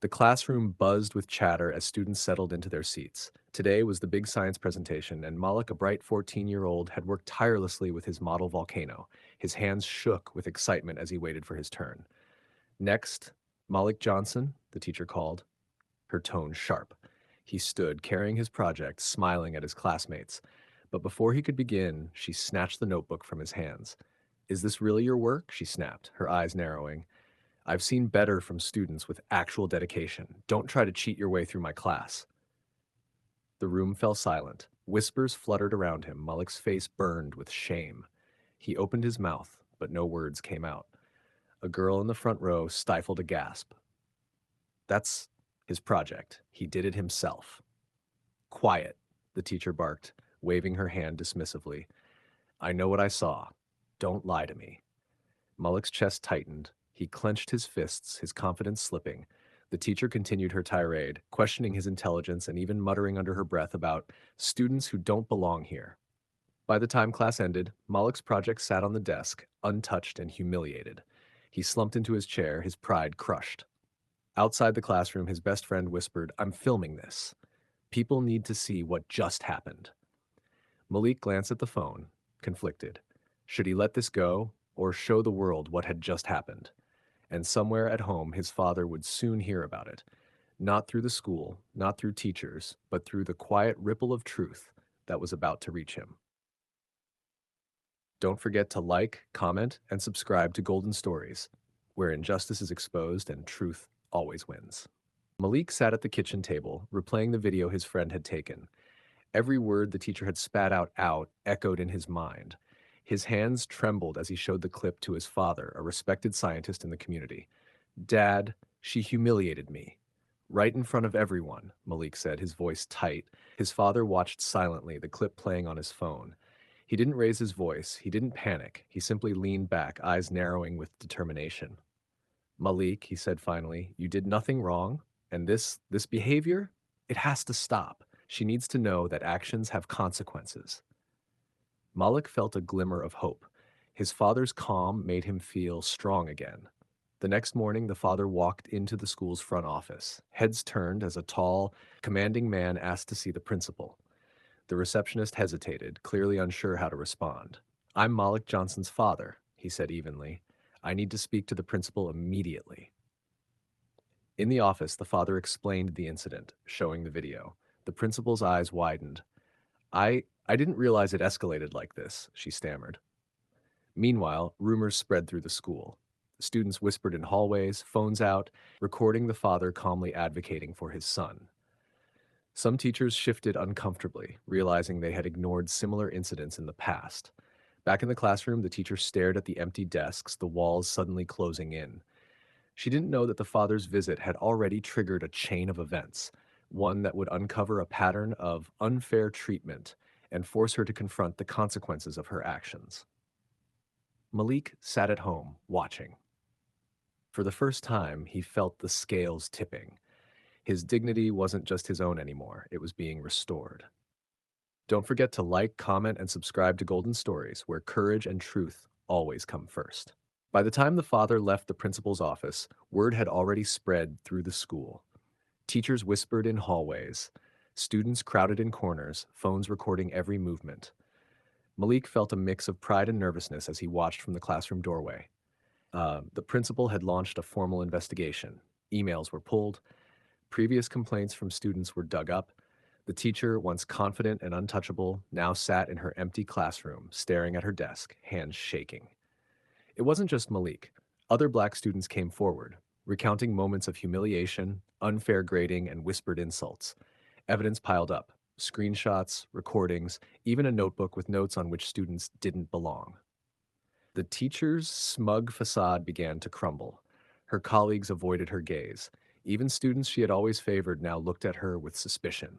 The classroom buzzed with chatter as students settled into their seats. Today was the big science presentation, and Malik, a bright 14-year-old, had worked tirelessly with his model volcano. His hands shook with excitement as he waited for his turn. Next, Malik Johnson, the teacher called, her tone sharp. He stood, carrying his project, smiling at his classmates. But before he could begin, she snatched the notebook from his hands. Is this really your work? She snapped, her eyes narrowing. I've seen better from students with actual dedication. Don't try to cheat your way through my class. The room fell silent. Whispers fluttered around him. Malik's face burned with shame. He opened his mouth, but no words came out. A girl in the front row stifled a gasp. That's his project. He did it himself. Quiet, the teacher barked, waving her hand dismissively. I know what I saw. Don't lie to me. Malik's chest tightened. He clenched his fists, his confidence slipping. The teacher continued her tirade, questioning his intelligence and even muttering under her breath about students who don't belong here. By the time class ended, Malik's project sat on the desk, untouched and humiliated. He slumped into his chair, his pride crushed. Outside the classroom, his best friend whispered, I'm filming this. People need to see what just happened. Malik glanced at the phone, conflicted. Should he let this go, or show the world what had just happened? And somewhere at home, his father would soon hear about it. Not through the school, not through teachers, but through the quiet ripple of truth that was about to reach him. Don't forget to like, comment, and subscribe to Golden Stories, where injustice is exposed and truth always wins. Malik sat at the kitchen table, replaying the video his friend had taken. Every word the teacher had spat out echoed in his mind. His hands trembled as he showed the clip to his father, a respected scientist in the community. Dad, she humiliated me. Right in front of everyone, Malik said, his voice tight. His father watched silently, the clip playing on his phone. He didn't raise his voice. He didn't panic. He simply leaned back, eyes narrowing with determination. Malik, he said finally, you did nothing wrong, and this behavior, it has to stop. She needs to know that actions have consequences. Malik felt a glimmer of hope. His father's calm made him feel strong again. The next morning, the father walked into the school's front office. Heads turned as a tall, commanding man asked to see the principal. The receptionist hesitated, clearly unsure how to respond. I'm Malik Johnson's father, he said evenly. I need to speak to the principal immediately. In the office, the father explained the incident, showing the video. The principal's eyes widened. I didn't realize it escalated like this, she stammered. Meanwhile, rumors spread through the school. Students whispered in hallways, phones out, recording the father calmly advocating for his son. Some teachers shifted uncomfortably, realizing they had ignored similar incidents in the past. Back in the classroom, the teacher stared at the empty desks, the walls suddenly closing in. She didn't know that the father's visit had already triggered a chain of events, one that would uncover a pattern of unfair treatment and force her to confront the consequences of her actions. Malik sat at home, watching. For the first time, he felt the scales tipping. His dignity wasn't just his own anymore, it was being restored. Don't forget to like, comment, and subscribe to Golden Stories, where courage and truth always come first. By the time the father left the principal's office, word had already spread through the school. Teachers whispered in hallways. Students crowded in corners, phones recording every movement. Malik felt a mix of pride and nervousness as he watched from the classroom doorway. The principal had launched a formal investigation. Emails were pulled. Previous complaints from students were dug up. The teacher, once confident and untouchable, now sat in her empty classroom, staring at her desk, hands shaking. It wasn't just Malik. Other black students came forward, recounting moments of humiliation, unfair grading, and whispered insults. Evidence piled up, screenshots, recordings, even a notebook with notes on which students didn't belong. The teacher's smug facade began to crumble. Her colleagues avoided her gaze. Even students she had always favored now looked at her with suspicion.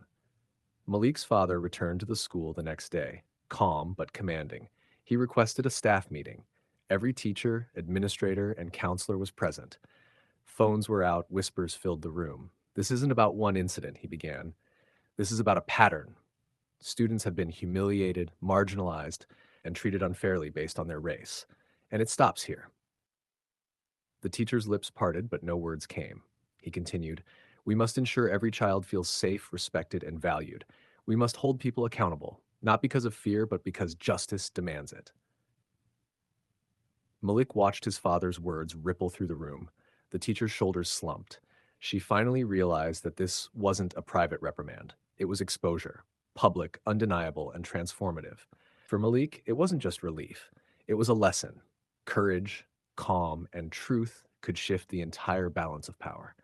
Malik's father returned to the school the next day, calm but commanding. He requested a staff meeting. Every teacher, administrator, and counselor was present. Phones were out, whispers filled the room. This isn't about one incident, he began. This is about a pattern. Students have been humiliated, marginalized, and treated unfairly based on their race. And it stops here. The teacher's lips parted, but no words came. He continued, "We must ensure every child feels safe, respected, and valued. We must hold people accountable, not because of fear, but because justice demands it." Malik watched his father's words ripple through the room. The teacher's shoulders slumped. She finally realized that this wasn't a private reprimand. It was exposure, public, undeniable, and transformative. For Malik, it wasn't just relief. It was a lesson. Courage, calm, and truth could shift the entire balance of power.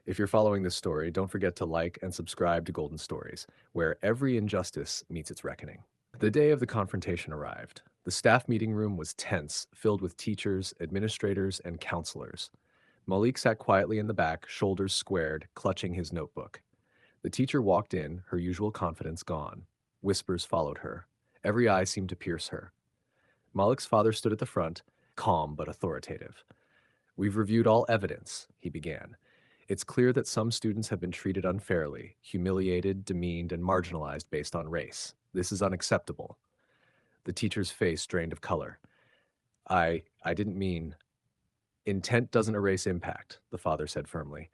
If you're following this story, don't forget to like and subscribe to Golden Stories, where every injustice meets its reckoning. The day of the confrontation arrived. The staff meeting room was tense, filled with teachers, administrators, and counselors. Malik sat quietly in the back, shoulders squared, clutching his notebook. The teacher walked in, her usual confidence gone. Whispers followed her. Every eye seemed to pierce her. Malik's father stood at the front, calm but authoritative. "We've reviewed all evidence," he began. "It's clear that some students have been treated unfairly, humiliated, demeaned, and marginalized based on race. This is unacceptable." The teacher's face drained of color. I didn't mean. Intent doesn't erase impact," the father said firmly.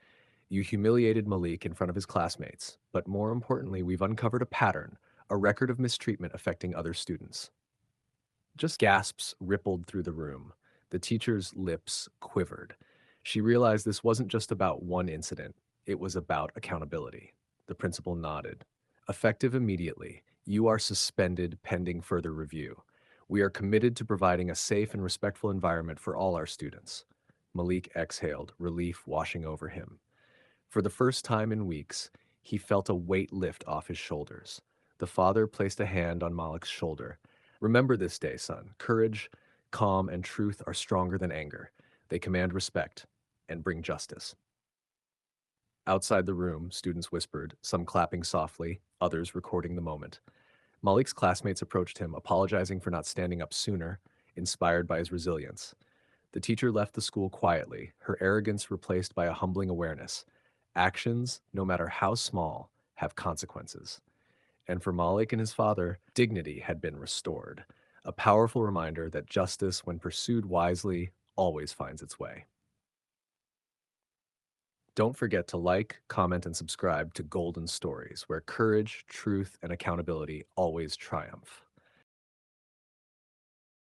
"You humiliated Malik in front of his classmates, but more importantly, we've uncovered a pattern, a record of mistreatment affecting other students." Just gasps rippled through the room. The teacher's lips quivered. She realized this wasn't just about one incident, it was about accountability. The principal nodded. "Effective immediately. You are suspended pending further review. We are committed to providing a safe and respectful environment for all our students." Malik exhaled, relief washing over him. For the first time in weeks, he felt a weight lift off his shoulders. The father placed a hand on Malik's shoulder. "Remember this day, son. Courage, calm, and truth are stronger than anger. They command respect and bring justice." Outside the room, students whispered, some clapping softly, others recording the moment. Malik's classmates approached him, apologizing for not standing up sooner, inspired by his resilience. The teacher left the school quietly, her arrogance replaced by a humbling awareness. Actions, no matter how small, have consequences. And for Malik and his father, dignity had been restored, a powerful reminder that justice, when pursued wisely, always finds its way. Don't forget to like, comment, and subscribe to Golden Stories, where courage, truth, and accountability always triumph.